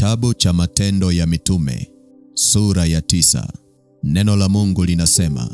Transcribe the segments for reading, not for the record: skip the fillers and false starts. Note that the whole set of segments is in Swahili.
Kitabu cha Matendo ya Mitume, sura ya 9. Neno la Mungu linasema,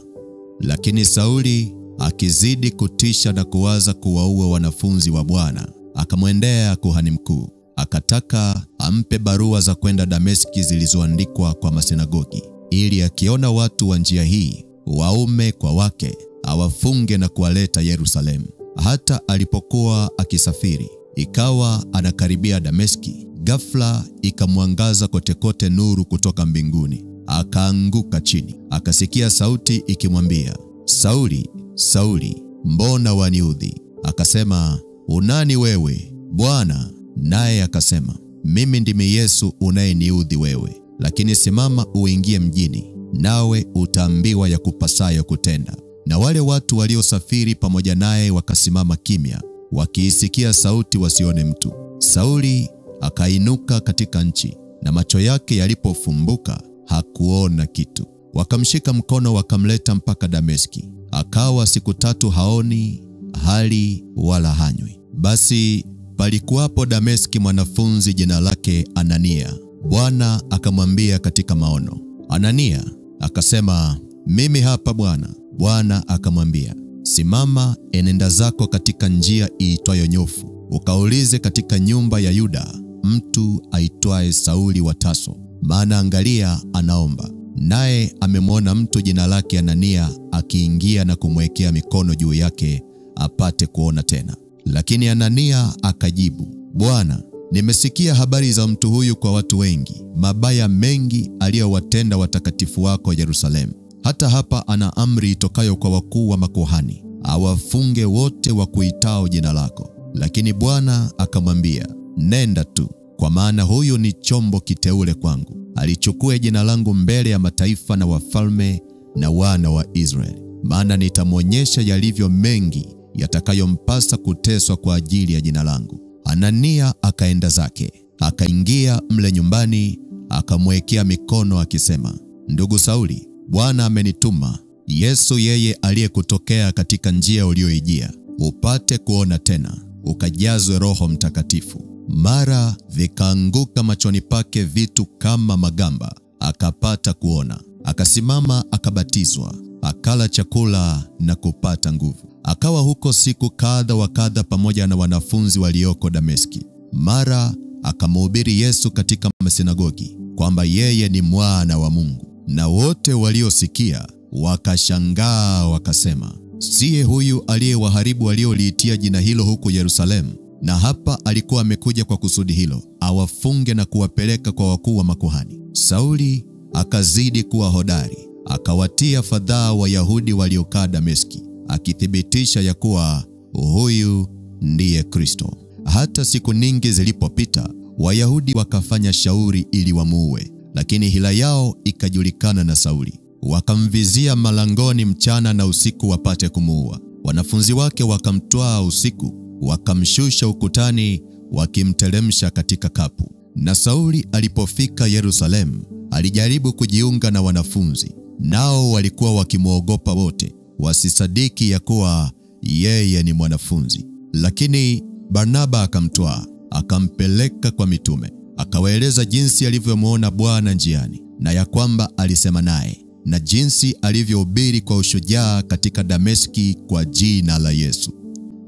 lakini Sauli akizidi kutisha na kuwaza kuwaua wanafunzi wa Bwana, akamwendea kuhani mkuu, akataka ampe barua za kwenda Dameski zilizoandikwa kwa masinagogi, ili akiona watu wa njia hii, waume kwa wake, awafunge na kuwaleta Yerusalemu. Hata alipokuwa akisafiri, ikawa anakaribia Dameski, ghafla ikamwangaza kote kote nuru kutoka mbinguni. Akaanguka chini, akasikia sauti ikimwambia, Sauli, Sauli, mbona waniudhi? Akasema, unani wewe, Bwana? Naye akasema, mimi ndimi Yesu unayeniudhi wewe. Lakini simama uingie mjini, nawe utaambiwa ya kupasayo kutenda. Na wale watu waliosafiri pamoja naye wakasimama kimya, wakiisikia sauti wasione mtu. Sauli akainuka katika nchi, na macho yake yalipofumbuka hakuona kitu. Wakamshika mkono wakamleta mpaka Dameski. Akawa siku 3 haoni, hali wala hanywi. Basi palikuwapo Dameski mwanafunzi jina lake Anania. Bwana akamwambia katika maono, Anania. Akasema, mimi hapa Bwana. Bwana akamwambia, simama, enenda zako katika njia iitwayo Nyofu, ukaulize katika nyumba ya Yuda mtu aitwaye Sauli wa Tarso, maana angalia anaomba. Naye amemwona mtu jina lake Anania akiingia na kumwekea mikono juu yake apate kuona tena. Lakini Anania akajibu, Bwana, nimesikia habari za mtu huyu kwa watu wengi, mabaya mengi aliyowatenda watakatifu wako Yerusalemu. Hata hapa ana amri itokayo kwa wakuu wa makuhani, awafunge wote wakuitao jina lako. Lakini Bwana akamwambia, nenda tu, kwa maana huyu ni chombo kiteule kwangu, alichukue jina langu mbele ya mataifa na wafalme na wana wa Israeli. Maana nitamwonyesha yalivyo mengi yatakayompasa kuteswa kwa ajili ya jina langu. Anania akaenda zake, akaingia mle nyumbani, akamwekea mikono akisema, ndugu Sauli, Bwana amenituma, Yesu yeye aliyekutokea katika njia uliyoijia, upate kuona tena, ukajazwe Roho Mtakatifu. Mara vikaanguka machoni pake vitu kama magamba, akapata kuona. Akasimama akabatizwa, akala chakula na kupata nguvu. Akawa huko siku kadha wa kadha pamoja na wanafunzi walioko Dameski. Mara akamhubiri Yesu katika masinagogi kwamba yeye ni mwana wa Mungu. Na wote waliosikia wakashangaa wakasema, siye huyu aliyewaharibu walioliitia jina hilo huku Yerusalemu? Na hapa alikuwa amekuja kwa kusudi hilo, awafunge na kuwapeleka kwa wakuu wa makuhani. Sauli akazidi kuwa hodari, akawatia fadhaa Wayahudi waliokaa Dameski, akithibitisha ya kuwa huyu ndiye Kristo. Hata siku nyingi zilipopita, Wayahudi wakafanya shauri ili wamuue, lakini hila yao ikajulikana na Sauli. Wakamvizia malangoni mchana na usiku wapate kumuua. Wanafunzi wake wakamtwaa usiku, wakamshusha ukutani, wakimteremsha katika kapu. Na Sauli alipofika Yerusalemu, alijaribu kujiunga na wanafunzi, nao walikuwa wakimwogopa wote, wasisadiki ya kuwa yeye ni mwanafunzi. Lakini Barnaba akamtwaa, akampeleka kwa mitume, akawaeleza jinsi alivyomwona Bwana njiani, na ya kwamba alisema naye, na jinsi alivyohubiri kwa ushujaa katika Dameski kwa jina la Yesu.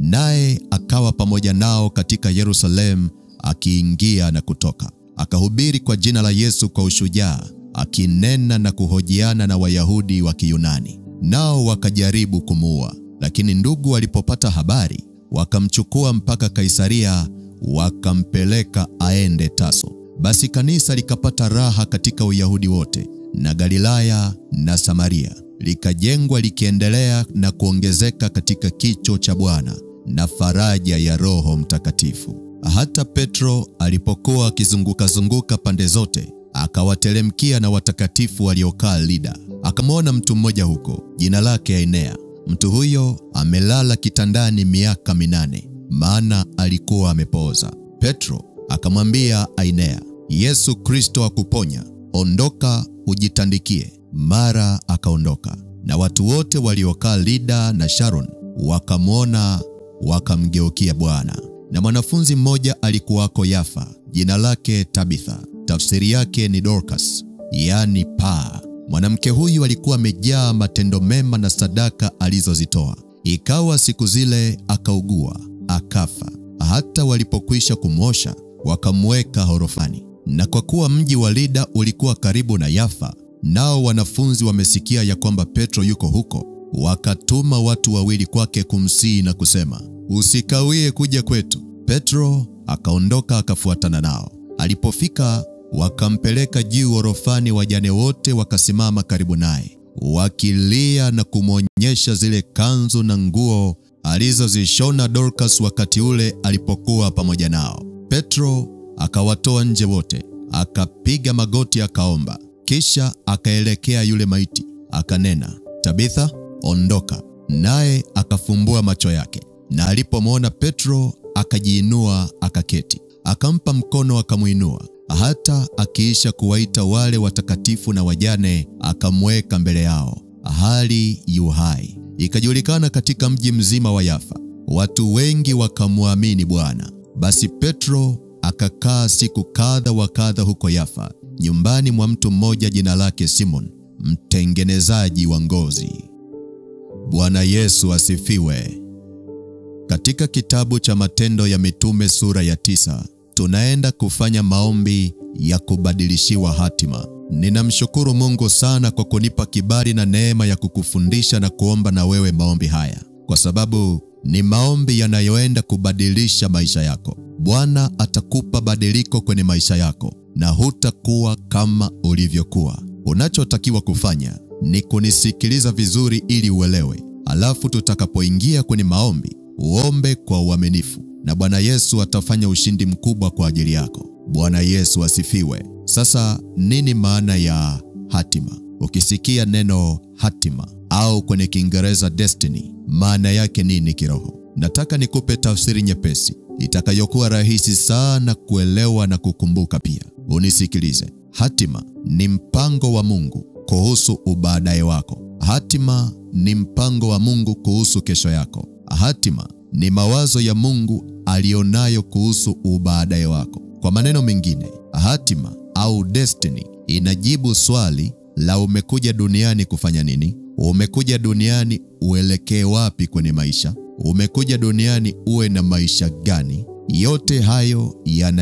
Naye akawa pamoja nao katika Yerusalemu, akiingia na kutoka. Akahubiri kwa jina la Yesu kwa ushujaa, akinena na kuhojiana na Wayahudi wa Kiyunani. Nao wakajaribu kumuua, lakini ndugu walipopata habari, wakamchukua mpaka Kaisaria, wakampeleka aende Tarso. Basi kanisa likapata raha katika Uyahudi wote na Galilaya na Samaria, likajengwa likiendelea na kuongezeka katika kicho cha Bwana na faraja ya Roho Mtakatifu. Hata Petro alipokuwa akizunguka pande zote, akawatelemkia na watakatifu waliokaa Lida. Akamwona mtu mmoja huko, jina lake Ainea. Mtu huyo amelala kitandani miaka 8, maana alikuwa amepooza. Petro akamwambia Ainea, Yesu Kristo akuponya, ondoka ujitandikie. Mara akaondoka, na watu wote waliokaa Lida na Sharon wakamwona, wakamgeukia Bwana. Na mwanafunzi mmoja alikuwako Yafa, jina lake Tabitha, Tafsiri yake ni Dorcas, yaani paa. Mwanamke huyu alikuwa amejaa matendo mema na sadaka alizozitoa. Ikawa siku zile akaugua, akafa. Hata walipokwisha kumwosha, wakamweka horofani. Na kwa kuwa mji wa Lida ulikuwa karibu na Yafa, nao wanafunzi wamesikia ya kwamba Petro yuko huko, wakatuma watu wawili kwake kumsihi na kusema, "Usikawie kuja kwetu." Petro akaondoka akafuatana nao. Alipofika, wakampeleka juu orofani. Wajane wote wakasimama karibu naye, wakilia na kumwonyesha zile kanzu na nguo alizozishona Dorcas wakati ule alipokuwa pamoja nao. Petro akawatoa nje wote, akapiga magoti akaomba. Kisha akaelekea yule maiti, akanena, "Tabitha, ondoka." Naye akafumbua macho yake, na alipomwona Petro akajiinua akaketi. Akampa mkono akamuinua. Hata akiisha kuwaita wale watakatifu na wajane, akamweka mbele yao hali yu hai. Ikajulikana katika mji mzima wa Yafa. Watu wengi wakamwamini Bwana. Basi Petro akakaa siku kadha wa kadha huko Yafa, nyumbani mwa mtu mmoja jina lake Simon, mtengenezaji wa ngozi. Bwana Yesu asifiwe. Katika kitabu cha Matendo ya Mitume sura ya 9, tunaenda kufanya maombi ya kubadilishiwa hatima. Ninamshukuru Mungu sana kwa kunipa kibali na neema ya kukufundisha na kuomba na wewe maombi haya, kwa sababu ni maombi yanayoenda kubadilisha maisha yako. Bwana atakupa badiliko kwenye maisha yako na hutakuwa kama ulivyokuwa. Unachotakiwa kufanya ni kunisikiliza vizuri ili uelewe. Alafu tutakapoingia kwenye maombi, uombe kwa uaminifu na Bwana Yesu atafanya ushindi mkubwa kwa ajili yako. Bwana Yesu asifiwe. Sasa nini maana ya hatima? Ukisikia neno hatima au kwenye Kiingereza destiny, maana yake nini kiroho? Nataka nikupe tafsiri nyepesi itakayokuwa rahisi sana kuelewa na kukumbuka pia. Unisikilize. Hatima ni mpango wa Mungu kuhusu ubaadaye wako. Hatima ni mpango wa Mungu kuhusu kesho yako. Hatima ni mawazo ya Mungu alionayo kuhusu ubaadaye wako. Kwa maneno mengine, hatima au destiny inajibu swali la umekuja duniani kufanya nini? Umekuja duniani uelekee wapi kwenye maisha? Umekuja duniani uwe na maisha gani? Yote hayo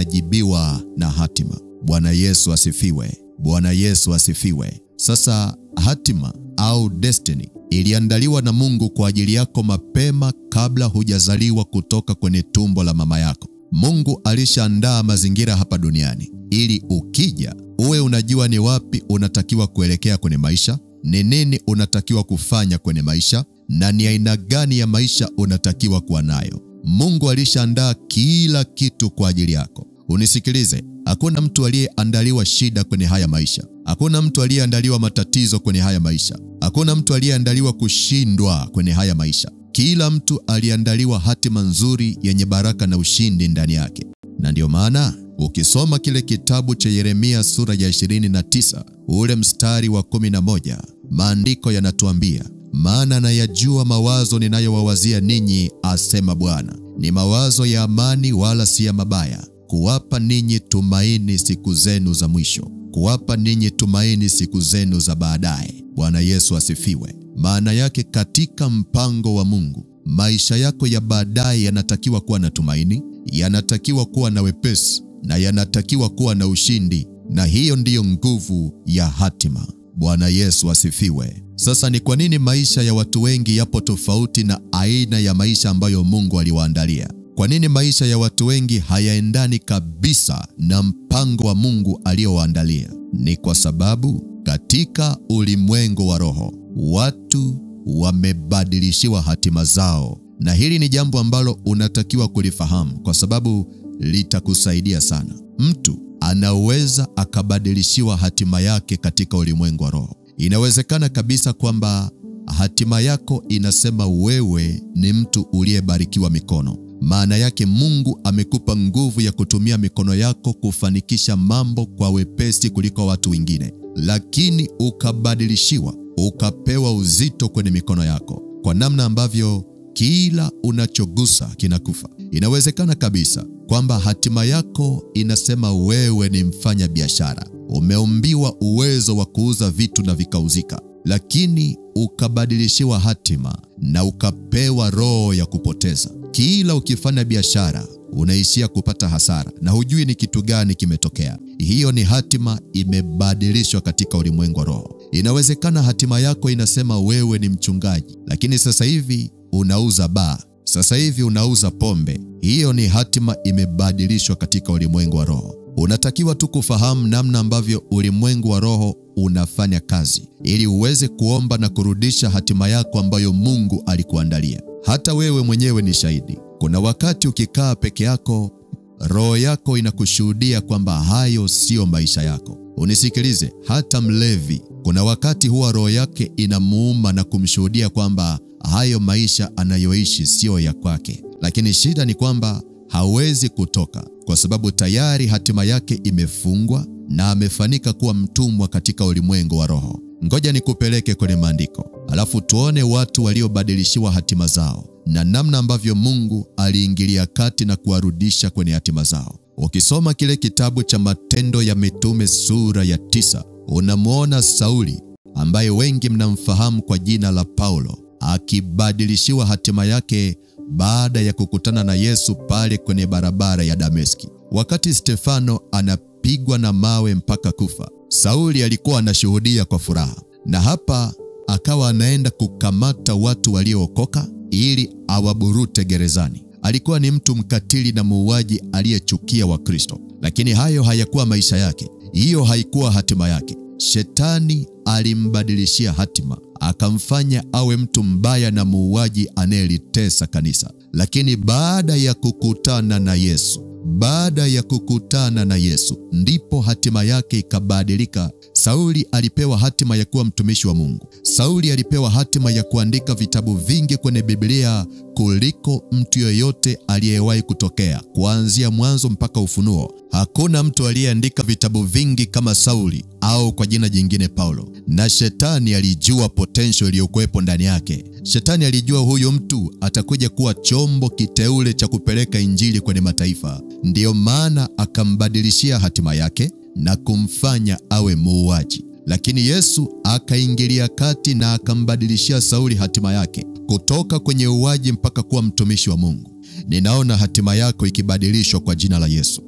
yanajibiwa na hatima. Bwana Yesu asifiwe. Bwana Yesu asifiwe. Sasa hatima au destiny iliandaliwa na Mungu kwa ajili yako mapema kabla hujazaliwa kutoka kwenye tumbo la mama yako. Mungu alishaandaa mazingira hapa duniani ili ukija uwe unajua ni wapi unatakiwa kuelekea kwenye maisha, ni nini unatakiwa kufanya kwenye maisha, na ni aina gani ya maisha unatakiwa kuwa nayo. Mungu alishaandaa kila kitu kwa ajili yako. Unisikilize, hakuna mtu aliyeandaliwa shida kwenye haya maisha. Hakuna mtu aliyeandaliwa matatizo kwenye haya maisha. Hakuna mtu aliyeandaliwa kushindwa kwenye haya maisha. Kila mtu aliandaliwa hatima nzuri yenye baraka na ushindi ndani yake. Na ndio maana ukisoma kile kitabu cha Yeremia sura ya 29, ule mstari wa 11, maandiko yanatuambia, "Maana nayajua mawazo ninayowawazia ninyi, asema Bwana, ni mawazo ya amani wala si ya mabaya, kuwapa ninyi tumaini siku zenu za mwisho." Kuwapa ninyi tumaini siku zenu za baadaye. Bwana Yesu asifiwe. Maana yake katika mpango wa Mungu, maisha yako ya baadaye yanatakiwa kuwa na tumaini, yanatakiwa kuwa na wepesi, na yanatakiwa kuwa na ushindi, na hiyo ndiyo nguvu ya hatima. Bwana Yesu asifiwe. Sasa ni kwa nini maisha ya watu wengi yapo tofauti na aina ya maisha ambayo Mungu aliwaandalia? Kwa nini maisha ya watu wengi hayaendani kabisa na mpango wa Mungu aliowaandalia? Ni kwa sababu katika ulimwengu wa roho, watu wamebadilishiwa hatima zao. Na hili ni jambo ambalo unatakiwa kulifahamu, kwa sababu litakusaidia sana. Mtu anaweza akabadilishiwa hatima yake katika ulimwengu wa roho. Inawezekana kabisa kwamba hatima yako inasema wewe ni mtu uliyebarikiwa mikono. Maana yake Mungu amekupa nguvu ya kutumia mikono yako kufanikisha mambo kwa wepesi kuliko watu wengine. Lakini ukabadilishiwa, ukapewa uzito kwenye mikono yako, kwa namna ambavyo kila unachogusa kinakufa. Inawezekana kabisa kwamba hatima yako inasema wewe ni mfanya biashara. Umeumbiwa uwezo wa kuuza vitu na vikauzika, lakini ukabadilishiwa hatima na ukapewa roho ya kupoteza. Kila ukifanya biashara unaishia kupata hasara na hujui ni kitu gani kimetokea. Hiyo ni hatima imebadilishwa katika ulimwengu wa roho. Inawezekana hatima yako inasema wewe ni mchungaji, lakini sasa hivi unauza baa, sasa hivi unauza pombe. Hiyo ni hatima imebadilishwa katika ulimwengu wa roho. Unatakiwa tu kufahamu namna ambavyo ulimwengu wa roho unafanya kazi, ili uweze kuomba na kurudisha hatima yako ambayo Mungu alikuandalia. Hata wewe mwenyewe ni shahidi. Kuna wakati ukikaa peke yako, roho yako inakushuhudia kwamba hayo sio maisha yako. Unisikilize, hata mlevi, kuna wakati huwa roho yake inamuuma na kumshuhudia kwamba hayo maisha anayoishi sio ya kwake. Lakini shida ni kwamba hawezi kutoka kwa sababu tayari hatima yake imefungwa na amefanika kuwa mtumwa katika ulimwengu wa roho. Ngoja nikupeleke kwenye maandiko, alafu tuone watu waliobadilishiwa hatima zao na namna ambavyo Mungu aliingilia kati na kuwarudisha kwenye hatima zao. Ukisoma kile kitabu cha Matendo ya Mitume sura ya 9, unamwona Sauli ambaye wengi mnamfahamu kwa jina la Paulo akibadilishiwa hatima yake baada ya kukutana na Yesu pale kwenye barabara ya Dameski. Wakati Stefano anapigwa na mawe mpaka kufa, Sauli alikuwa anashuhudia kwa furaha, na hapa akawa anaenda kukamata watu waliookoka ili awaburute gerezani. Alikuwa ni mtu mkatili na muuaji aliyechukia Wakristo, lakini hayo hayakuwa maisha yake. Hiyo haikuwa hatima yake. Shetani alimbadilishia hatima, akamfanya awe mtu mbaya na muuaji anayelitesa kanisa. Lakini baada ya kukutana na Yesu, ndipo hatima yake ikabadilika. Sauli alipewa hatima ya kuwa mtumishi wa Mungu. Sauli alipewa hatima ya kuandika vitabu vingi kwenye Biblia kuliko mtu yoyote aliyewahi kutokea. Kuanzia Mwanzo mpaka Ufunuo, hakuna mtu aliyeandika vitabu vingi kama Sauli, au kwa jina jingine Paulo. Na shetani alijua potential iliyokuwepo ndani yake. Shetani alijua huyo mtu atakuja kuwa chombo kiteule cha kupeleka injili kwenye mataifa. Ndiyo maana akambadilishia hatima yake na kumfanya awe muuaji. Lakini Yesu akaingilia kati na akambadilishia Sauli hatima yake kutoka kwenye uuaji mpaka kuwa mtumishi wa Mungu. Ninaona hatima yako ikibadilishwa kwa jina la Yesu.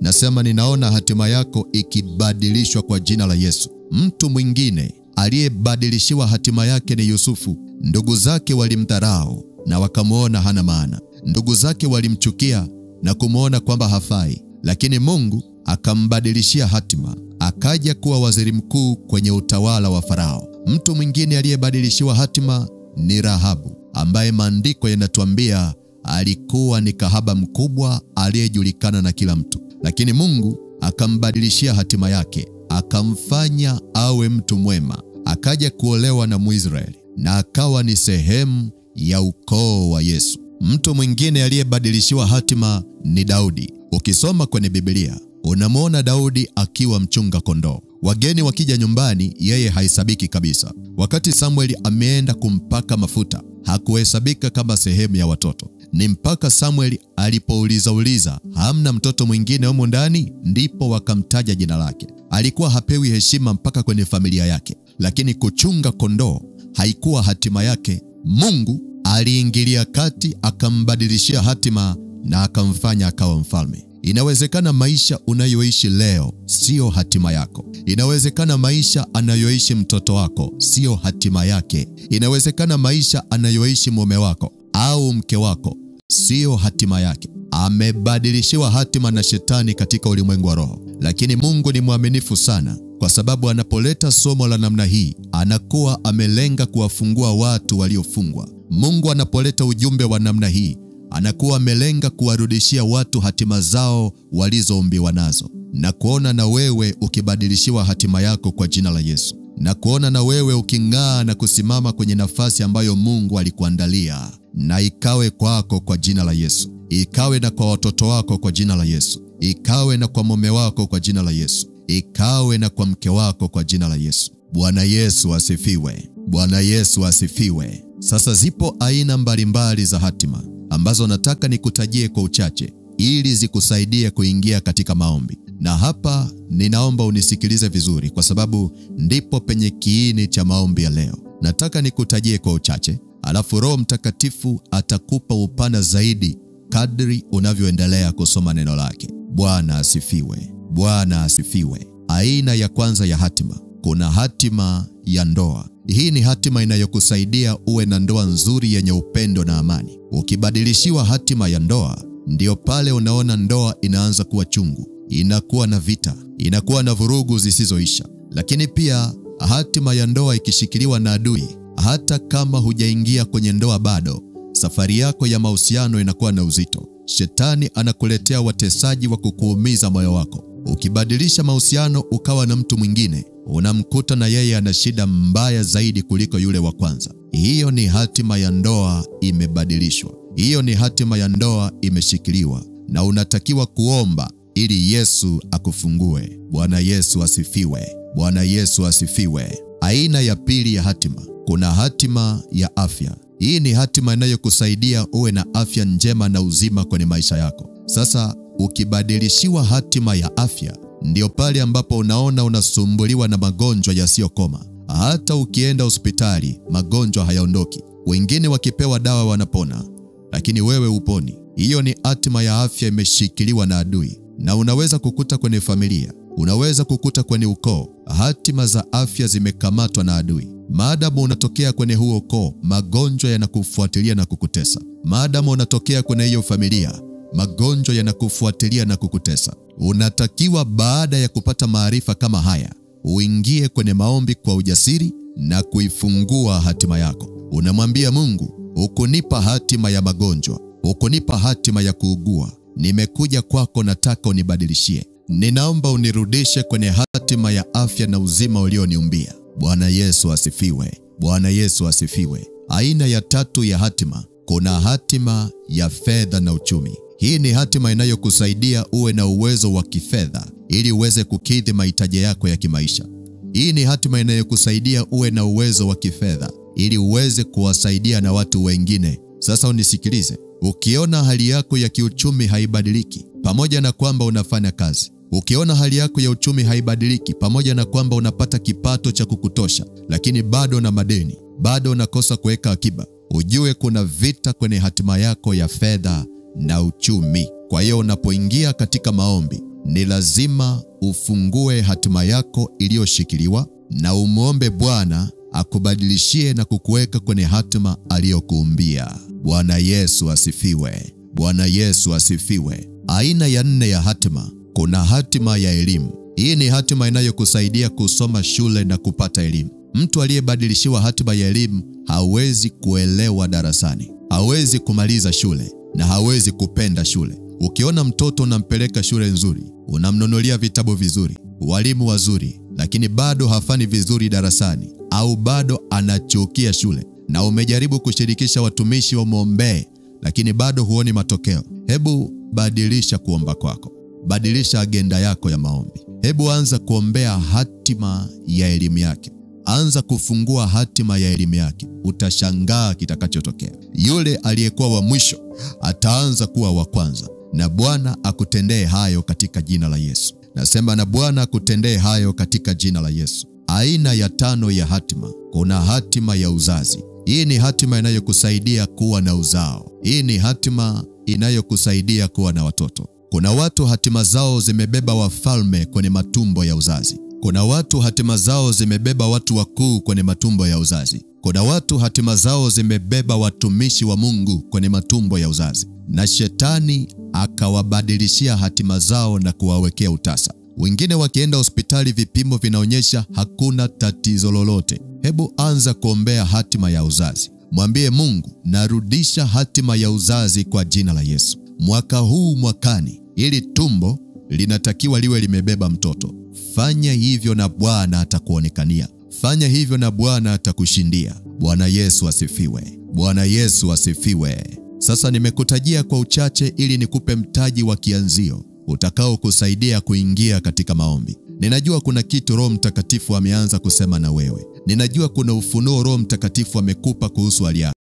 Nasema ninaona hatima yako ikibadilishwa kwa jina la Yesu. Mtu mwingine aliyebadilishiwa hatima yake ni Yusufu. Ndugu zake walimdharau na wakamuona hana maana. Ndugu zake walimchukia na kumuona kwamba hafai, lakini Mungu akambadilishia hatima, akaja kuwa waziri mkuu kwenye utawala wa Farao. Mtu mwingine aliyebadilishiwa hatima ni Rahabu, ambaye maandiko yanatuambia alikuwa ni kahaba mkubwa aliyejulikana na kila mtu, lakini Mungu akambadilishia hatima yake, akamfanya awe mtu mwema. Akaja kuolewa na Mwisraeli na akawa ni sehemu ya ukoo wa Yesu. Mtu mwingine aliyebadilishiwa hatima ni Daudi. Ukisoma kwenye Biblia, unamwona Daudi akiwa mchunga kondoo. Wageni wakija nyumbani, yeye haisabiki kabisa. Wakati Samueli ameenda kumpaka mafuta, hakuhesabika kama sehemu ya watoto. Ni mpaka Samueli alipouliza hamna mtoto mwingine humo ndani, ndipo wakamtaja jina lake. Alikuwa hapewi heshima mpaka kwenye familia yake, lakini kuchunga kondoo haikuwa hatima yake. Mungu aliingilia kati, akambadilishia hatima na akamfanya akawa mfalme. Inawezekana maisha unayoishi leo sio hatima yako. Inawezekana maisha anayoishi mtoto wako sio hatima yake. Inawezekana maisha anayoishi mume wako au mke wako sio hatima yake. Amebadilishiwa hatima na shetani katika ulimwengu wa roho. Lakini Mungu ni mwaminifu sana, kwa sababu anapoleta somo la namna hii, anakuwa amelenga kuwafungua watu waliofungwa. Mungu anapoleta ujumbe wa namna hii, anakuwa amelenga kuwarudishia watu hatima zao walizoumbiwa nazo. Na kuona na wewe ukibadilishiwa hatima yako kwa jina la Yesu. Na kuona na wewe uking'aa na kusimama kwenye nafasi ambayo Mungu alikuandalia. Na ikawe kwako kwa jina la Yesu. Ikawe na kwa watoto wako kwa jina la Yesu. Ikawe na kwa mume wako kwa jina la Yesu. Ikawe na kwa mke wako kwa jina la Yesu. Bwana Yesu asifiwe. Bwana Yesu asifiwe. Sasa zipo aina mbalimbali za hatima ambazo nataka nikutajie kwa uchache ili zikusaidie kuingia katika maombi. Na hapa ninaomba unisikilize vizuri, kwa sababu ndipo penye kiini cha maombi ya leo. Nataka nikutajie kwa uchache, alafu Roho Mtakatifu atakupa upana zaidi kadri unavyoendelea kusoma neno lake. Bwana asifiwe. Bwana asifiwe. Aina ya kwanza ya hatima, kuna hatima ya ndoa. Hii ni hatima inayokusaidia uwe na ndoa nzuri yenye upendo na amani. Ukibadilishiwa hatima ya ndoa, ndio pale unaona ndoa inaanza kuwa chungu, inakuwa na vita, inakuwa na vurugu zisizoisha. Lakini pia hatima ya ndoa ikishikiliwa na adui, hata kama hujaingia kwenye ndoa bado, safari yako ya mahusiano inakuwa na uzito. Shetani anakuletea watesaji wa kukuumiza moyo wako. Ukibadilisha mahusiano ukawa na mtu mwingine, unamkuta na yeye ana shida mbaya zaidi kuliko yule wa kwanza. Hiyo ni hatima ya ndoa imebadilishwa. Hiyo ni hatima ya ndoa imeshikiliwa, na unatakiwa kuomba ili Yesu akufungue. Bwana Yesu asifiwe. Bwana Yesu asifiwe. Aina ya pili ya hatima, kuna hatima ya afya. Hii ni hatima inayokusaidia uwe na afya njema na uzima kwenye maisha yako. Sasa ukibadilishiwa hatima ya afya, ndio pale ambapo unaona unasumbuliwa na magonjwa yasiyokoma. Hata ukienda hospitali, magonjwa hayaondoki. Wengine wakipewa dawa wanapona, lakini wewe uponi. Hiyo ni hatima ya afya imeshikiliwa na adui. Na unaweza kukuta kwenye familia, unaweza kukuta kwenye ukoo, hatima za afya zimekamatwa na adui. Maadamu unatokea kwenye huo ukoo, magonjwa yanakufuatilia na kukutesa. Maadamu unatokea kwenye hiyo familia, magonjwa yanakufuatilia na kukutesa. Unatakiwa baada ya kupata maarifa kama haya, uingie kwenye maombi kwa ujasiri na kuifungua hatima yako. Unamwambia Mungu, ukunipa hatima ya magonjwa, ukunipa hatima ya kuugua, nimekuja kwako, nataka unibadilishie. Ninaomba unirudishe kwenye hatima ya afya na uzima ulioniumbia. Bwana Yesu asifiwe. Bwana Yesu asifiwe. Aina ya tatu ya hatima, kuna hatima ya fedha na uchumi. Hii ni hatima inayokusaidia uwe na uwezo wa kifedha ili uweze kukidhi mahitaji yako ya kimaisha. Hii ni hatima inayokusaidia uwe na uwezo wa kifedha ili uweze kuwasaidia na watu wengine. Sasa unisikilize. Ukiona hali yako ya kiuchumi haibadiliki, pamoja na kwamba unafanya kazi, ukiona hali yako ya uchumi haibadiliki, pamoja na kwamba unapata kipato cha kukutosha, lakini bado na madeni, bado unakosa kuweka akiba, ujue kuna vita kwenye hatima yako ya fedha na uchumi. Kwa hiyo unapoingia katika maombi, ni lazima ufungue hatima yako iliyoshikiliwa na umuombe Bwana akubadilishie na kukuweka kwenye hatima aliyokuumbia. Bwana Yesu asifiwe. Bwana Yesu asifiwe. Aina ya nne ya hatima, kuna hatima ya elimu. Hii ni hatima inayokusaidia kusoma shule na kupata elimu. Mtu aliyebadilishiwa hatima ya elimu hawezi kuelewa darasani, hawezi kumaliza shule na hawezi kupenda shule. Ukiona mtoto unampeleka shule nzuri, unamnunulia vitabu vizuri, walimu wazuri, lakini bado hafanyi vizuri darasani, au bado anachukia shule, na umejaribu kushirikisha watumishi wamwombee, lakini bado huoni matokeo, hebu badilisha kuomba kwako. Badilisha agenda yako ya maombi. Hebu anza kuombea hatima ya elimu yake. Anza kufungua hatima ya elimu yake. Utashangaa kitakachotokea. Yule aliyekuwa wa mwisho ataanza kuwa wa kwanza. Na Bwana akutendee hayo katika jina la Yesu. Nasema na Bwana akutendee hayo katika jina la Yesu. Aina ya tano ya hatima, kuna hatima ya uzazi. Hii ni hatima inayokusaidia kuwa na uzao. Hii ni hatima inayokusaidia kuwa na watoto. Kuna watu hatima zao zimebeba wafalme kwenye matumbo ya uzazi. Kuna watu hatima zao zimebeba watu wakuu kwenye matumbo ya uzazi. Kuna watu hatima zao zimebeba watumishi wa Mungu kwenye matumbo ya uzazi. Na shetani akawabadilishia hatima zao na kuwawekea utasa. Wengine wakienda hospitali vipimo vinaonyesha hakuna tatizo lolote. Hebu anza kuombea hatima ya uzazi. Mwambie Mungu, narudisha hatima ya uzazi kwa jina la Yesu. Mwaka huu, mwakani, ili tumbo linatakiwa liwe limebeba mtoto. Fanya hivyo na Bwana atakuonekania. Fanya hivyo na Bwana atakushindia. Bwana Yesu asifiwe. Bwana Yesu asifiwe. Sasa nimekutajia kwa uchache ili nikupe mtaji wa kianzio utakao kusaidia kuingia katika maombi. Ninajua kuna kitu Roho Mtakatifu ameanza kusema na wewe. Ninajua kuna ufunuo Roho Mtakatifu amekupa kuhusu hali yako.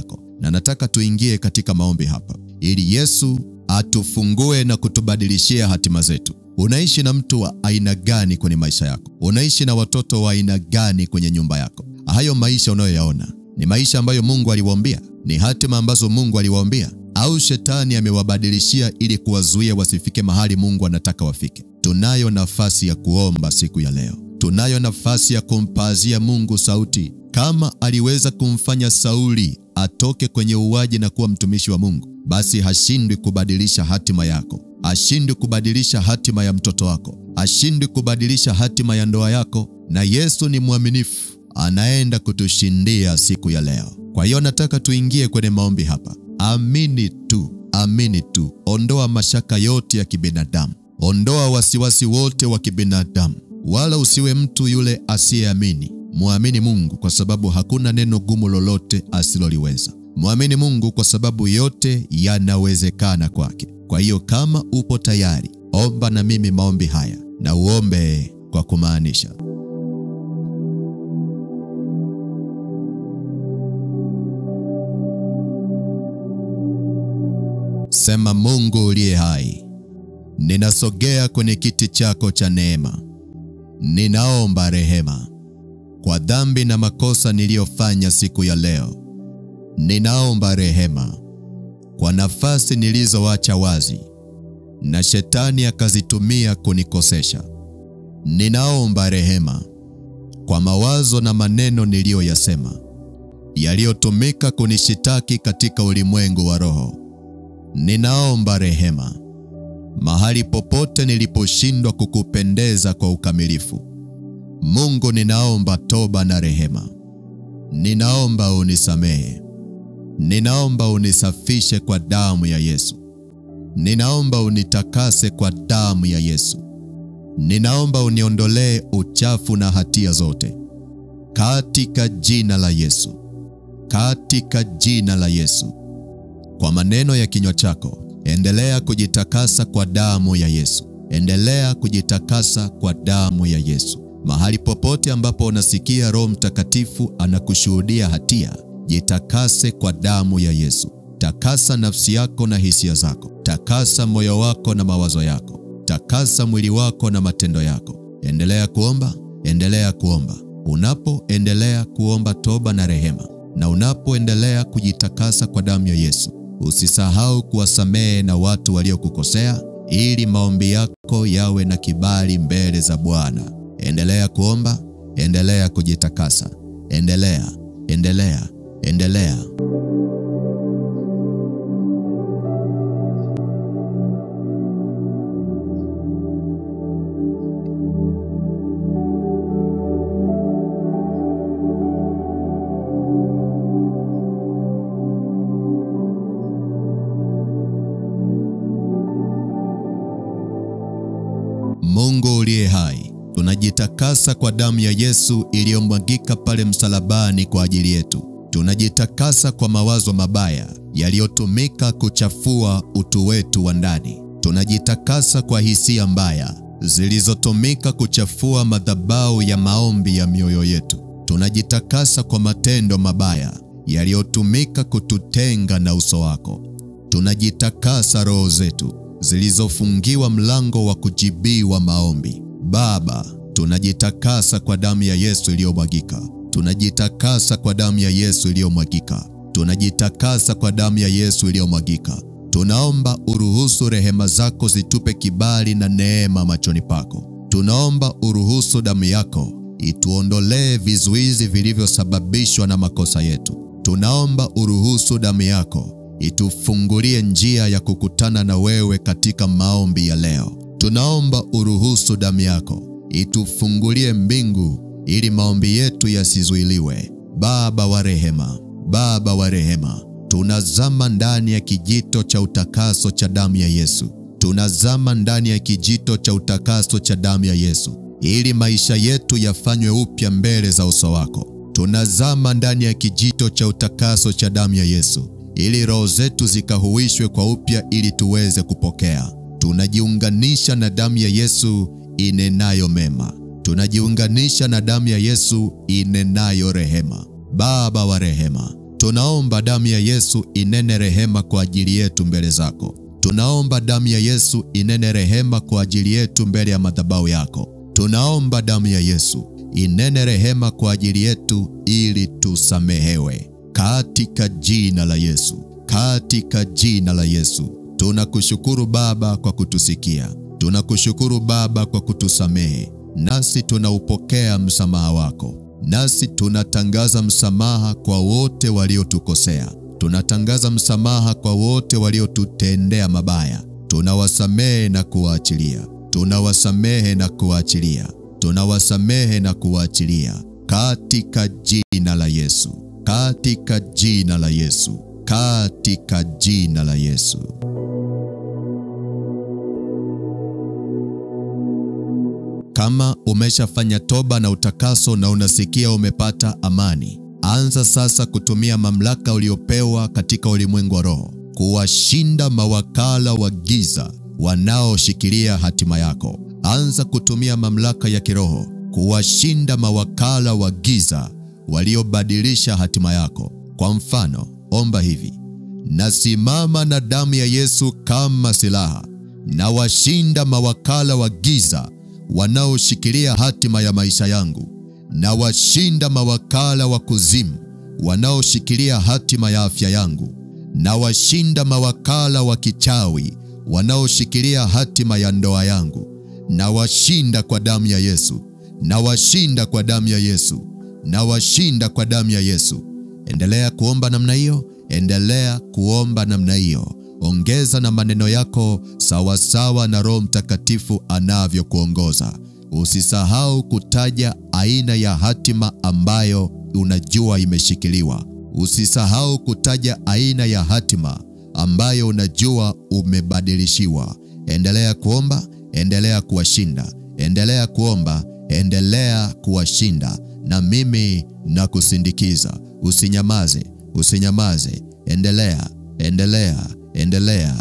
na nataka tuingie katika maombi hapa ili Yesu atufungue na kutubadilishia hatima zetu. Unaishi na mtu wa aina gani kwenye maisha yako? Unaishi na watoto wa aina gani kwenye nyumba yako? Hayo maisha unayoyaona ni maisha ambayo Mungu aliwaambia? Ni hatima ambazo Mungu aliwaambia? Au shetani amewabadilishia ili kuwazuia wasifike mahali Mungu anataka wafike? Tunayo nafasi ya kuomba siku ya leo. Tunayo nafasi ya kumpazia Mungu sauti. Kama aliweza kumfanya Sauli atoke kwenye uwaji na kuwa mtumishi wa Mungu, basi hashindwi kubadilisha hatima yako. Hashindwi kubadilisha hatima ya mtoto wako. Hashindwi kubadilisha hatima ya ndoa yako. Na Yesu ni mwaminifu, anaenda kutushindia siku ya leo. Kwa hiyo nataka tuingie kwenye maombi hapa. Amini tu, amini tu. Ondoa mashaka yote ya kibinadamu. Ondoa wasiwasi wote wa kibinadamu. Wala usiwe mtu yule asiyeamini. Muamini Mungu kwa sababu hakuna neno gumu lolote asiloliweza. Muamini Mungu kwa sababu yote yanawezekana kwake. Kwa hiyo kama upo tayari, omba na mimi maombi haya, na uombe kwa kumaanisha. Sema: Mungu uliye hai, ninasogea kwenye kiti chako cha neema. Ninaomba rehema kwa dhambi na makosa niliyofanya siku ya leo. Ninaomba rehema kwa nafasi nilizoacha wazi na shetani akazitumia kunikosesha. Ninaomba rehema kwa mawazo na maneno niliyoyasema yaliyotumika kunishitaki katika ulimwengu wa roho. Ninaomba rehema mahali popote niliposhindwa kukupendeza kwa ukamilifu. Mungu, ninaomba toba na rehema. Ninaomba unisamehe. Ninaomba unisafishe kwa damu ya Yesu. Ninaomba unitakase kwa damu ya Yesu. Ninaomba uniondolee uchafu na hatia zote. Katika jina la Yesu. Katika jina la Yesu. Kwa maneno ya kinywa chako, endelea kujitakasa kwa damu ya Yesu. Endelea kujitakasa kwa damu ya Yesu. Mahali popote ambapo unasikia Roho Mtakatifu anakushuhudia hatia, jitakase kwa damu ya Yesu. Takasa nafsi yako na hisia zako. Takasa moyo wako na mawazo yako. Takasa mwili wako na matendo yako. Endelea kuomba, endelea kuomba. Unapoendelea kuomba toba na rehema, na unapoendelea kujitakasa kwa damu ya Yesu, usisahau kuwasamehe na watu waliokukosea, ili maombi yako yawe na kibali mbele za Bwana. Endelea kuomba, endelea kujitakasa. Endelea, endelea, endelea. Mungu uliye hai, tunajitakasa kwa damu ya Yesu iliyomwagika pale msalabani kwa ajili yetu. Tunajitakasa kwa mawazo mabaya yaliyotumika kuchafua utu wetu wa ndani. Tunajitakasa kwa hisia mbaya zilizotumika kuchafua madhabahu ya maombi ya mioyo yetu. Tunajitakasa kwa matendo mabaya yaliyotumika kututenga na uso wako. Tunajitakasa roho zetu zilizofungiwa mlango wa kujibiwa maombi. Baba, tunajitakasa kwa damu ya Yesu iliyomwagika. Tunajitakasa kwa damu ya Yesu iliyomwagika. Tunajitakasa kwa damu ya Yesu iliyomwagika. Tunaomba uruhusu rehema zako zitupe kibali na neema machoni pako. Tunaomba uruhusu damu yako ituondolee vizuizi vilivyosababishwa na makosa yetu. Tunaomba uruhusu damu yako itufungulie njia ya kukutana na wewe katika maombi ya leo. Tunaomba uruhusu damu yako itufungulie mbingu ili maombi yetu yasizuiliwe. Baba wa rehema, Baba wa rehema, tunazama ndani ya kijito cha utakaso cha damu ya Yesu. Tunazama ndani ya kijito cha utakaso cha damu ya Yesu ili maisha yetu yafanywe upya mbele za uso wako. Tunazama ndani ya kijito cha utakaso cha damu ya Yesu ili roho zetu zikahuishwe kwa upya ili tuweze kupokea. Tunajiunganisha na damu ya Yesu inenayo mema. Tunajiunganisha na damu ya Yesu inenayo rehema. Baba wa rehema, Tunaomba damu ya Yesu inene rehema kwa ajili yetu mbele zako. Tunaomba damu ya Yesu inene rehema kwa ajili yetu mbele ya madhabahu yako. Tunaomba damu ya Yesu inene rehema kwa ajili yetu ili tusamehewe. Katika jina la Yesu. Katika jina la Yesu. Tunakushukuru Baba kwa kutusikia. Tunakushukuru Baba kwa kutusamehe. Nasi tunaupokea msamaha wako. Nasi tunatangaza msamaha kwa wote waliotukosea. Tunatangaza msamaha kwa wote waliotutendea mabaya. Tunawasamehe na kuwaachilia. Tunawasamehe na kuwaachilia. Tunawasamehe na kuwaachilia. Katika jina la Yesu. Katika jina la Yesu. Katika jina la Yesu. Kama umeshafanya toba na utakaso na unasikia umepata amani, anza sasa kutumia mamlaka uliopewa katika ulimwengu wa roho kuwashinda mawakala wa giza wanaoshikilia hatima yako. Anza kutumia mamlaka ya kiroho kuwashinda mawakala wa giza waliobadilisha hatima yako. Kwa mfano, omba hivi: nasimama na damu ya Yesu kama silaha, na washinda mawakala wa giza wanaoshikilia hatima ya maisha yangu. Na washinda mawakala wa kuzimu wanaoshikilia hatima ya afya yangu. Na washinda mawakala wa kichawi wanaoshikilia hatima ya ndoa yangu. Na washinda kwa damu ya Yesu. Na washinda kwa damu ya Yesu. Na washinda kwa damu ya Yesu. Endelea kuomba namna hiyo. Endelea kuomba namna hiyo. Ongeza na maneno yako sawasawa na Roho Mtakatifu anavyokuongoza. Usisahau kutaja aina ya hatima ambayo unajua imeshikiliwa. Usisahau kutaja aina ya hatima ambayo unajua umebadilishiwa. Endelea kuomba, endelea kuwashinda. Endelea kuomba, endelea kuwashinda. Na mimi nakusindikiza. Usinyamaze, usinyamaze. Endelea, endelea, endelea.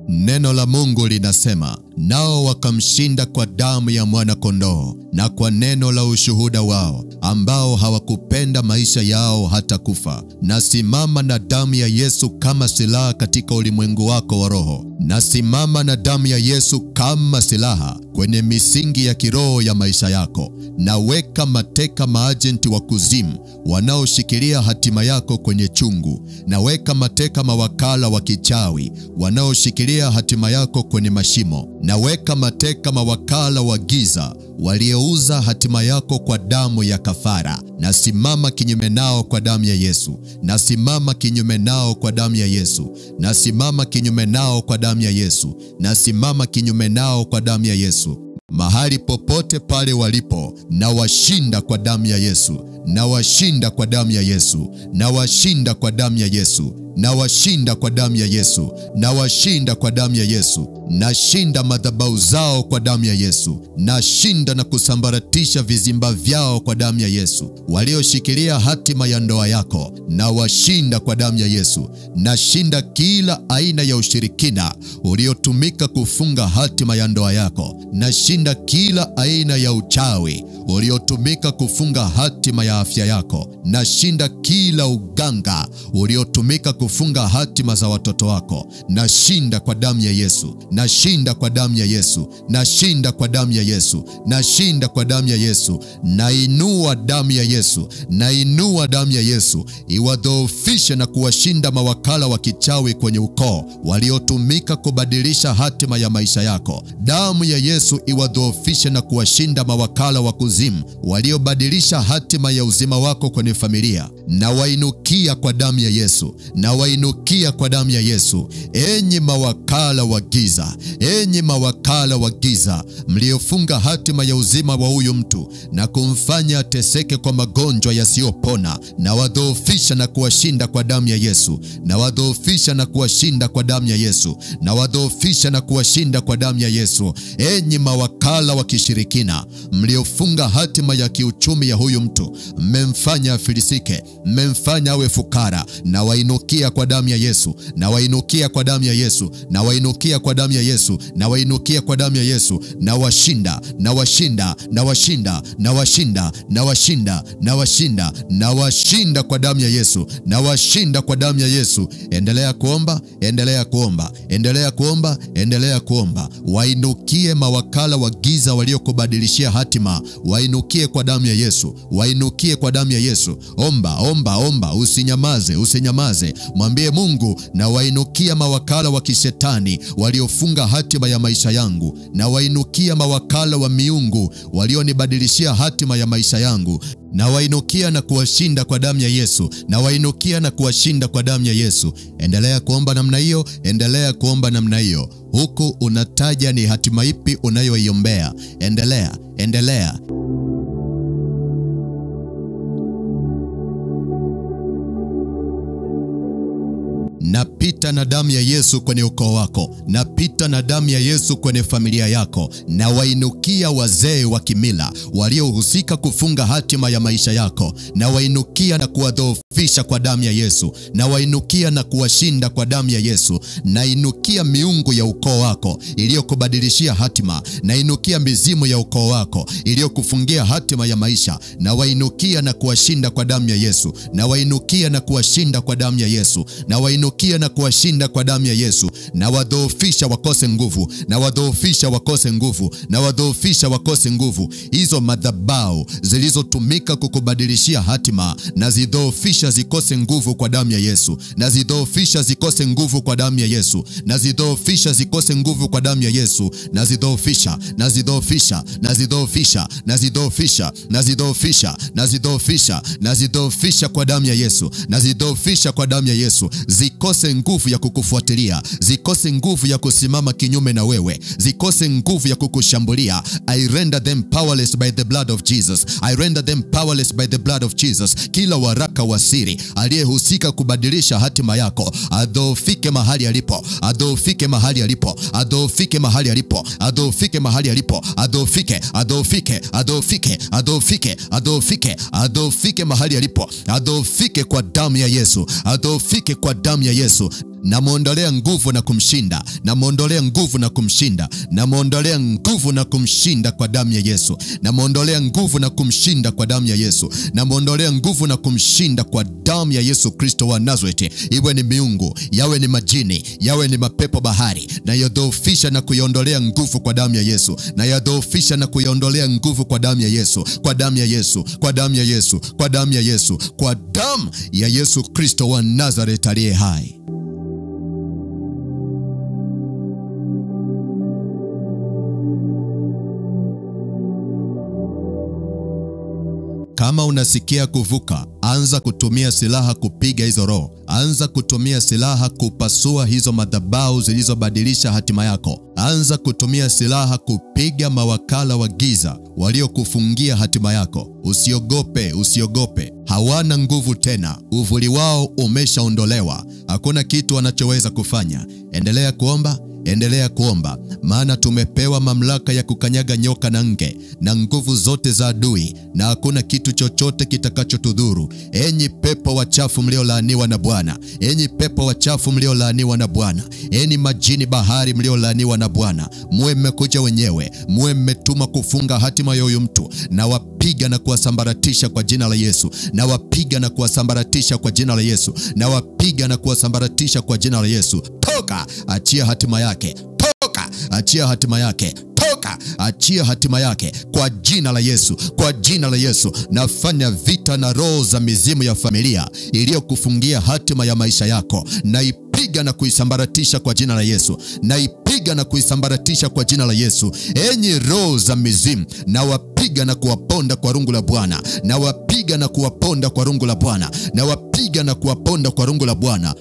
Neno la Mungu linasema, nao wakamshinda kwa damu ya mwana-kondoo na kwa neno la ushuhuda wao, ambao hawakupenda maisha yao hata kufa. Nasimama na damu ya Yesu kama silaha katika ulimwengu wako wa roho. Nasimama na damu ya Yesu kama silaha kwenye misingi ya kiroho ya maisha yako. Naweka mateka maajenti wa kuzimu wanaoshikilia hatima yako kwenye chungu. Naweka mateka mawakala wa kichawi wanaoshikilia hatima yako kwenye mashimo. Naweka mateka mawakala wa giza waliouza hatima yako kwa damu ya kafara. Nasimama kinyume nao kwa damu ya Yesu. Nasimama kinyume nao kwa damu ya Yesu. Nasimama kinyume nao kwa damu ya Yesu. Nasimama kinyume nao kwa damu ya Yesu. Mahali popote pale walipo, na washinda kwa damu ya Yesu. Na washinda kwa damu ya Yesu. Na washinda kwa damu ya Yesu. Na washinda kwa damu ya Yesu. Na washinda kwa damu ya Yesu. Nashinda madhabahu zao kwa damu ya Yesu. Nashinda na kusambaratisha vizimba vyao kwa damu ya Yesu. Walioshikilia hatima ya ndoa yako, na washinda kwa damu ya Yesu. Nashinda kila aina ya ushirikina uliotumika kufunga hatima ya ndoa yako. Nashinda kila aina ya uchawi uliotumika kufunga hatima ya afya yako. Nashinda kila uganga uliotumika kufunga hatima za watoto wako. Nashinda kwa damu ya Yesu. Nashinda kwa damu ya Yesu. Nashinda kwa damu ya Yesu. Nashinda kwa damu ya Yesu. Nainua damu ya Yesu. Nainua damu ya Yesu iwadhoofishe na kuwashinda mawakala wa kichawi kwenye ukoo waliotumika kubadilisha hatima ya maisha yako. Damu ya Yesu iwadhoofishe na kuwashinda mawakala wa kuzimu waliobadilisha hatima ya uzima wako kwenye familia. Na wainukia kwa damu ya Yesu. Na na wainukia kwa damu ya Yesu. Enyi mawakala wa giza, enyi mawakala wa giza, mliofunga hatima ya uzima wa huyu mtu na kumfanya ateseke kwa magonjwa yasiyopona, na wadhoofisha na kuwashinda kwa damu ya Yesu, na wadhoofisha na kuwashinda kwa damu ya Yesu, na wadhoofisha na kuwashinda kwa damu ya Yesu. Enyi mawakala wa kishirikina, mliofunga hatima ya kiuchumi ya huyu mtu, mmemfanya afilisike, mmemfanya awe fukara, na wainukia kwa damu ya Yesu, na wainukia kwa damu ya Yesu, na wainukia kwa damu ya Yesu, na wainukia kwa damu ya Yesu, na washinda, na washinda, na washinda, na washinda, na washinda, na washinda, na washinda kwa damu ya Yesu, na washinda kwa damu ya Yesu. Endelea kuomba, endelea kuomba, endelea kuomba, endelea kuomba. Wainukie mawakala wa giza waliokubadilishia hatima, wainukie kwa damu ya Yesu, wainukie kwa damu ya Yesu. Omba, omba, omba, usinyamaze, usinyamaze. Mwambie Mungu, na wainukia mawakala wa kishetani waliofunga hatima ya maisha yangu, na wainukia mawakala wa miungu walionibadilishia hatima ya maisha yangu, na wainukia na kuwashinda kwa damu ya Yesu, na wainukia na kuwashinda kwa damu ya Yesu. Endelea kuomba namna hiyo, endelea kuomba namna hiyo, huku unataja ni hatima ipi unayoiombea. Endelea, endelea. Napita na damu ya Yesu kwenye ukoo wako, napita na damu ya Yesu kwenye familia yako, na wainukia wazee wa kimila waliohusika kufunga hatima ya maisha yako, na wainukia na kuwadhoofisha kwa damu ya Yesu, na wainukia na kuwashinda kwa damu ya Yesu. Na inukia miungu ya ukoo wako iliyokubadilishia hatima, na inukia mizimu ya ukoo wako iliyokufungia hatima ya maisha, na wainukia na kuwashinda kwa damu ya Yesu, na wainukia na kuwashinda kwa damu ya Yesu, na wainukia na kuwashinda kwa damu ya Yesu. Na wadhoofisha wakose nguvu, na wadhoofisha wakose nguvu, na wadhoofisha wakose nguvu. Hizo madhabahu zilizotumika kukubadilishia hatima, na zidhoofisha zikose nguvu kwa damu ya Yesu, na zidhoofisha zikose nguvu kwa damu ya Yesu, na zidhoofisha zikose nguvu kwa damu ya Yesu, na zidhoofisha, na zidhoofisha, na zidhoofisha, na zidhoofisha, na zidhoofisha, na zidhoofisha, na zidhoofisha kwa damu ya Yesu, na zidhoofisha kwa damu ya Yesu. Zikose nguvu ya kukufuatilia, zikose nguvu ya kusimama kinyume na wewe, zikose nguvu ya kukushambulia. I render them powerless by the blood of Jesus. I render them powerless by the blood of Jesus. Kila waraka wa siri aliyehusika kubadilisha hatima yako, adhoofike mahali alipo, adhoofike mahali alipo, adhoofike mahali alipo, adhoofike mahali alipo, adhoofike, adhoofike, adhoofike, adhoofike, adhoofike, adhoofike mahali alipo, adhoofike kwa damu ya Yesu, adhoofike kwa damu ya Yesu. Namuondolea nguvu na kumshinda, namuondolea nguvu na kumshinda, namuondolea nguvu na kumshinda kwa damu ya Yesu, namuondolea nguvu na kumshinda kwa damu ya Yesu, namuondolea nguvu na kumshinda kwa damu ya Yesu Kristo wa Nazareti. Iwe ni miungu, yawe ni majini, yawe ni mapepo bahari, na yadhoofisha na kuiondolea nguvu kwa damu ya Yesu, na yadhoofisha na kuiondolea nguvu kwa damu ya Yesu, kwa damu ya Yesu, kwa damu ya Yesu, kwa damu ya Yesu, kwa damu ya Yesu Kristo wa Nazareti aliye hai. Kama unasikia kuvuka, anza kutumia silaha kupiga hizo roho. Anza kutumia silaha kupasua hizo madhabahu zilizobadilisha hatima yako. Anza kutumia silaha kupiga mawakala wa giza waliokufungia hatima yako. Usiogope, usiogope. Hawana nguvu tena. Uvuli wao umeshaondolewa. Hakuna kitu wanachoweza kufanya. Endelea kuomba. Endelea kuomba, maana tumepewa mamlaka ya kukanyaga nyoka na nge na nguvu zote za adui, na hakuna kitu chochote kitakachotudhuru. Enyi pepo wachafu mliolaaniwa na Bwana, enyi pepo wachafu mliolaaniwa na Bwana, enyi majini bahari mliolaaniwa na Bwana, muwe mmekuja wenyewe, muwe mmetuma kufunga hatima ya huyu mtu, na wapiga na kuwasambaratisha kwa jina la Yesu, na wapiga na kuwasambaratisha kwa jina la Yesu, na wapiga na kuwasambaratisha kwa jina la Yesu. Toka, achia hatima yake. Toka, achia hatima yake. Toka, achia hatima yake kwa jina la Yesu, kwa jina la Yesu. Nafanya vita na roho za mizimu ya familia iliyokufungia hatima ya maisha yako. Naipiga na kuisambaratisha kwa jina la Yesu. Naipiga na kuisambaratisha kwa jina la Yesu. Enyi roho za mizimu, na wapiga na kuwaponda kwa rungu la Bwana. Na wapiga na kuwaponda kwa rungu la Bwana. Na wapiga na kuwaponda kwa rungu la Bwana.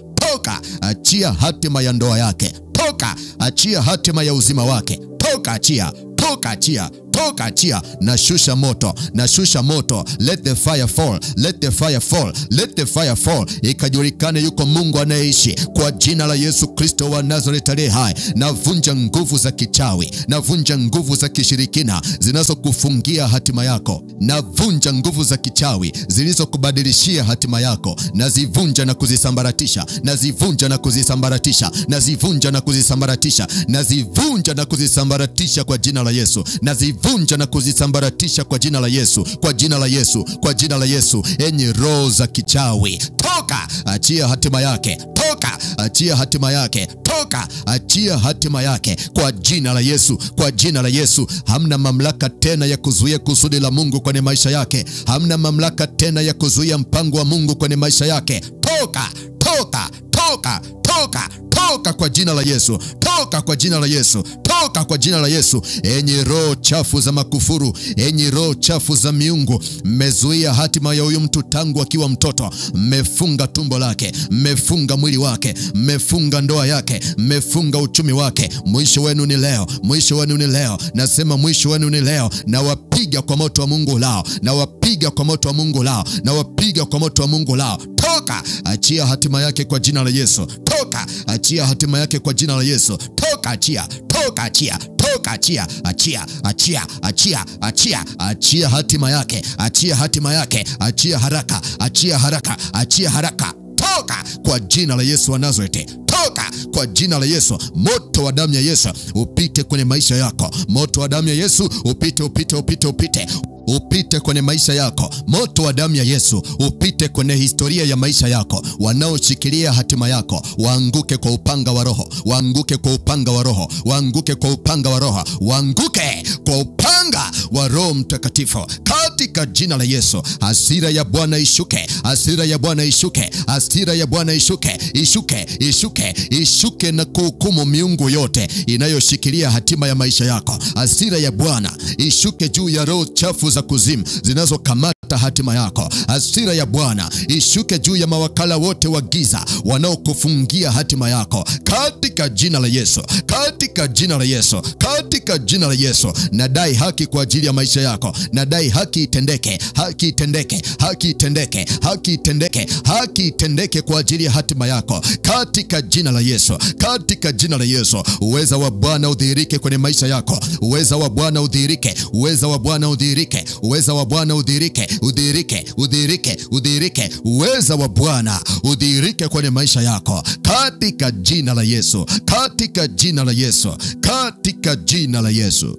achia hatima ya ndoa yake. Toka, achia hatima ya uzima wake. Toka, achia. Toka, achia. Toka, achia. Nashusha moto, nashusha moto. Let the fire fall, let the fire fall, let the fire fall. Ikajulikane yuko Mungu anayeishi. Kwa jina la Yesu Kristo wa Nazareti aliye hai, navunja nguvu za kichawi, navunja nguvu za kishirikina zinazokufungia hatima yako. Navunja nguvu za kichawi zilizokubadilishia hatima yako. Nazivunja na kuzisambaratisha, nazivunja na kuzisambaratisha, nazivunja na kuzisambaratisha, nazivunja na kuzisambaratisha kwa jina la Yesu. Nazivunja na kuzisambaratisha kwa jina la Yesu, kwa jina la Yesu, kwa jina la Yesu. Enyi roho za kichawi, toka, achia hatima yake. Toka, achia hatima yake. Toka, achia hatima yake kwa jina la Yesu, kwa jina la Yesu. Hamna mamlaka tena ya kuzuia kusudi la Mungu kwenye maisha yake. Hamna mamlaka tena ya kuzuia mpango wa Mungu kwenye maisha yake. Toka, toka, toka, toka, toka kwa jina la Yesu. Toka kwa jina la Yesu. Toka kwa jina la Yesu. Enyi roho chafu za makufuru, enyi roho chafu za miungu, mmezuia hatima ya huyu mtu tangu akiwa mtoto. Mmefunga tumbo lake, mmefunga mwili wake, mmefunga ndoa yake, mmefunga uchumi wake. Mwisho wenu ni leo, mwisho wenu ni leo. Nasema mwisho wenu ni leo. Na wapiga kwa moto wa Mungu lao, na wapiga kwa moto wa Mungu lao, na wapiga kwa moto wa Mungu lao. Toka, achia hatima yake kwa jina la Yesu. Toka, achia hatima yake kwa jina la Yesu. Toka, achia. Toka, achia. Toka, achia. Achia, achia, achia, achia. Achia hatima yake. Achia hatima yake. Achia haraka. Achia haraka. Achia haraka. Toka kwa jina la Yesu wa Nazareti. Toka kwa jina la Yesu. Moto wa damu ya Yesu upite kwenye maisha yako. Moto wa damu ya Yesu upite, upite, upite, upite. Upite kwenye maisha yako. Moto wa damu ya Yesu upite kwenye historia ya maisha yako. Wanaoshikilia hatima yako waanguke kwa upanga wa Roho, waanguke kwa upanga wa Roho, waanguke kwa upanga wa Roho, waanguke kwa upanga wa Roho Mtakatifu katika jina la Yesu. Hasira ya Bwana ishuke, hasira ya Bwana ishuke, hasira ya Bwana ishuke, ishuke, ishuke, ishuke na kuhukumu miungu yote inayoshikilia hatima ya maisha yako. Hasira ya Bwana ishuke juu ya roho chafu za kuzimu zinazokamata hatima yako. Hasira ya Bwana ishuke juu ya mawakala wote wa giza wanaokufungia hatima yako katika jina la Yesu, katika jina la Yesu, katika jina la Yesu. Nadai haki kwa ajili ya maisha yako. Nadai haki itendeke, haki itendeke, haki itendeke, haki itendeke, haki itendeke kwa ajili ya hatima yako katika jina la Yesu, katika jina la Yesu. Uweza wa Bwana udhihirike kwenye maisha yako. Uweza wa Bwana udhihirike, uweza wa Bwana udhihirike, uweza wa Bwana udhihirike, udhihirike, udhihirike, udhihirike. Uweza wa Bwana udhihirike kwenye maisha yako katika jina la Yesu, katika jina la Yesu, katika jina la Yesu.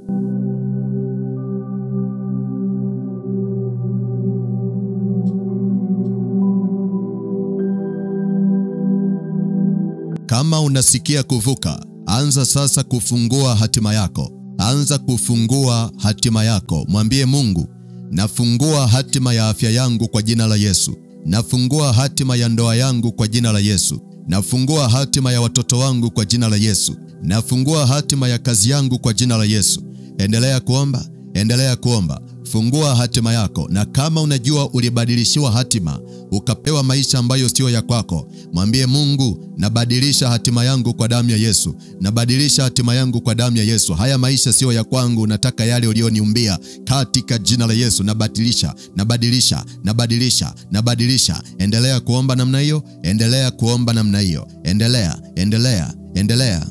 Kama unasikia kuvuka, anza sasa kufungua hatima yako. Anza kufungua hatima yako. Mwambie Mungu, nafungua hatima ya afya yangu kwa jina la Yesu. Nafungua hatima ya ndoa yangu kwa jina la Yesu. Nafungua hatima ya watoto wangu kwa jina la Yesu. Nafungua hatima ya kazi yangu kwa jina la Yesu. Endelea kuomba, endelea kuomba. Fungua hatima yako. Na kama unajua ulibadilishiwa hatima, ukapewa maisha ambayo sio ya kwako, mwambie Mungu, nabadilisha hatima yangu kwa damu ya Yesu. Nabadilisha hatima yangu kwa damu ya Yesu. Haya maisha sio ya kwangu, nataka yale ulioniumbia katika jina la Yesu. Nabadilisha, nabadilisha, nabadilisha, nabadilisha. Endelea kuomba namna hiyo, endelea kuomba namna hiyo. Endelea, endelea, endelea.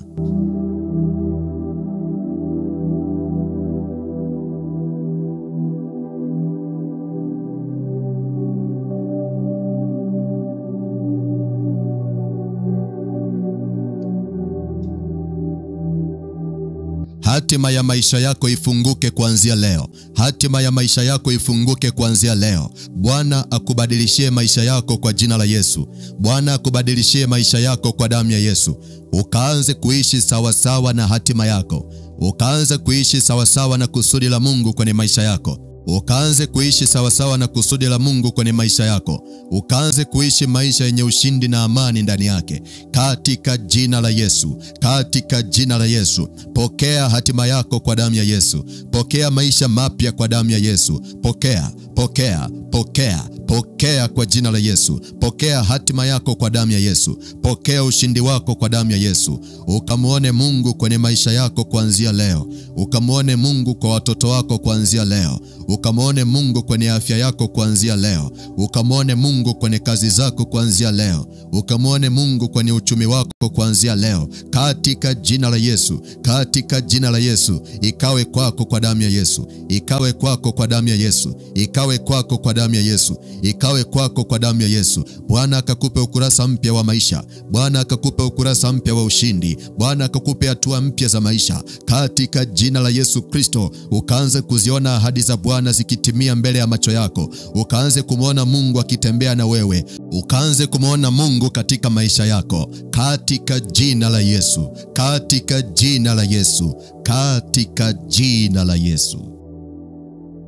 Hatima ya maisha yako ifunguke kuanzia leo. Hatima ya maisha yako ifunguke kuanzia leo. Bwana akubadilishie maisha yako kwa jina la Yesu. Bwana akubadilishie maisha yako kwa damu ya Yesu. Ukaanze kuishi sawasawa na hatima yako. Ukaanze kuishi sawasawa na kusudi la Mungu kwenye maisha yako. Ukaanze kuishi sawasawa na kusudi la Mungu kwenye maisha yako. Ukaanze kuishi maisha yenye ushindi na amani ndani yake katika jina la Yesu, katika jina la Yesu. Pokea hatima yako kwa damu ya Yesu. Pokea maisha mapya kwa damu ya Yesu. Pokea, pokea, pokea, pokea kwa jina la Yesu. Pokea hatima yako kwa damu ya Yesu. Pokea ushindi wako kwa damu ya Yesu. Ukamuone Mungu kwenye maisha yako kuanzia leo. Ukamuone Mungu kwa watoto wako kuanzia leo. Ukamuone Mungu kwenye afya yako kuanzia leo. Ukamuone Mungu kwenye kazi zako kuanzia leo. Ukamuone Mungu kwenye uchumi wako kuanzia leo. Katika jina la Yesu, katika jina la Yesu, ikawe kwako kwa damu ya Yesu. Ikawe kwako kwa damu ya Yesu. Ikawe kwako kwa damu ya Yesu. Ikawe kwako kwa damu ya Yesu. Bwana akakupe ukurasa mpya wa maisha. Bwana akakupe ukurasa mpya wa ushindi. Bwana akakupe hatua mpya za maisha. Katika jina la Yesu Kristo, ukaanze kuziona ahadi za Bwana zikitimia mbele ya macho yako. Ukaanze kumuona Mungu akitembea na wewe. Ukaanze kumuona Mungu katika maisha yako. Katika jina la Yesu. Katika jina la Yesu. Katika jina la Yesu.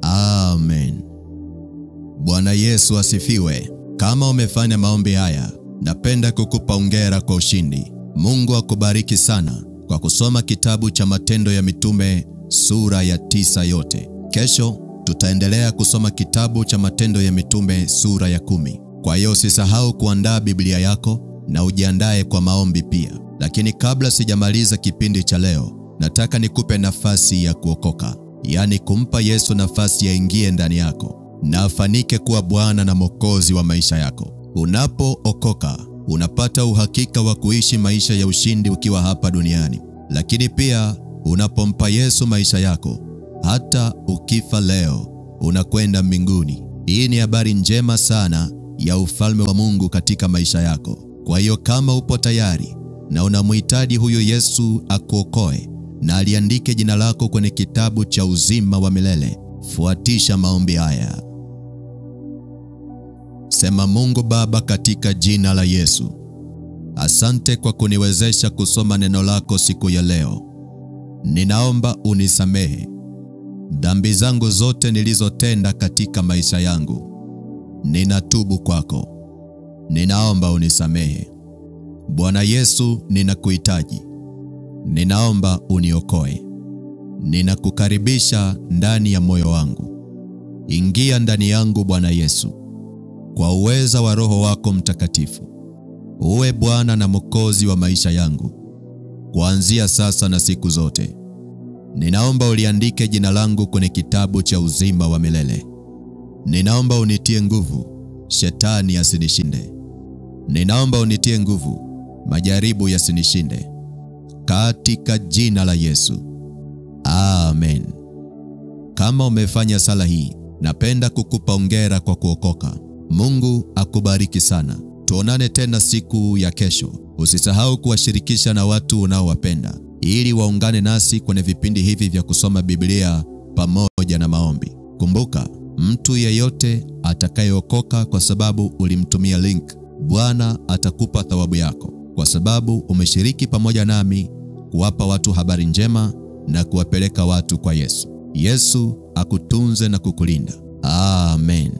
Amen. Bwana Yesu asifiwe. Kama umefanya maombi haya, napenda kukupa hongera kwa ushindi. Mungu akubariki sana kwa kusoma kitabu cha Matendo ya Mitume sura ya 9 yote. Kesho tutaendelea kusoma kitabu cha Matendo ya Mitume sura ya 10. Kwa hiyo usisahau kuandaa Biblia yako na ujiandae kwa maombi pia. Lakini kabla sijamaliza kipindi cha leo, nataka nikupe nafasi ya kuokoka. Yaani kumpa Yesu nafasi ya ingie ndani yako na afanike kuwa Bwana na Mwokozi wa maisha yako. Unapookoka, unapata uhakika wa kuishi maisha ya ushindi ukiwa hapa duniani. Lakini pia unapompa Yesu maisha yako, hata ukifa leo, unakwenda mbinguni. Hii ni habari njema sana ya ufalme wa Mungu katika maisha yako. Kwa hiyo kama upo tayari na unamhitaji huyo Yesu akuokoe na aliandike jina lako kwenye kitabu cha uzima wa milele, fuatisha maombi haya. Sema: Mungu Baba, katika jina la Yesu, asante kwa kuniwezesha kusoma neno lako siku ya leo. Ninaomba unisamehe dhambi zangu zote nilizotenda katika maisha yangu. Ninatubu kwako. Ninaomba unisamehe. Bwana Yesu, ninakuhitaji. Ninaomba uniokoe. Ninakukaribisha ndani ya moyo wangu. Ingia ndani yangu Bwana Yesu. Kwa uweza wa Roho wako Mtakatifu, uwe Bwana na Mwokozi wa maisha yangu, kuanzia sasa na siku zote. Ninaomba uliandike jina langu kwenye kitabu cha uzima wa milele. Ninaomba unitie nguvu, shetani asinishinde. Ninaomba unitie nguvu, majaribu yasinishinde. Katika jina la Yesu. Amen. Kama umefanya sala hii, napenda kukupa hongera kwa kuokoka. Mungu akubariki sana. Tuonane tena siku ya kesho. Usisahau kuwashirikisha na watu unaowapenda ili waungane nasi kwenye vipindi hivi vya kusoma Biblia pamoja na maombi. Kumbuka, mtu yeyote atakayeokoka kwa sababu ulimtumia link, Bwana atakupa thawabu yako, kwa sababu umeshiriki pamoja nami kuwapa watu habari njema na kuwapeleka watu kwa Yesu. Yesu akutunze na kukulinda. Amen.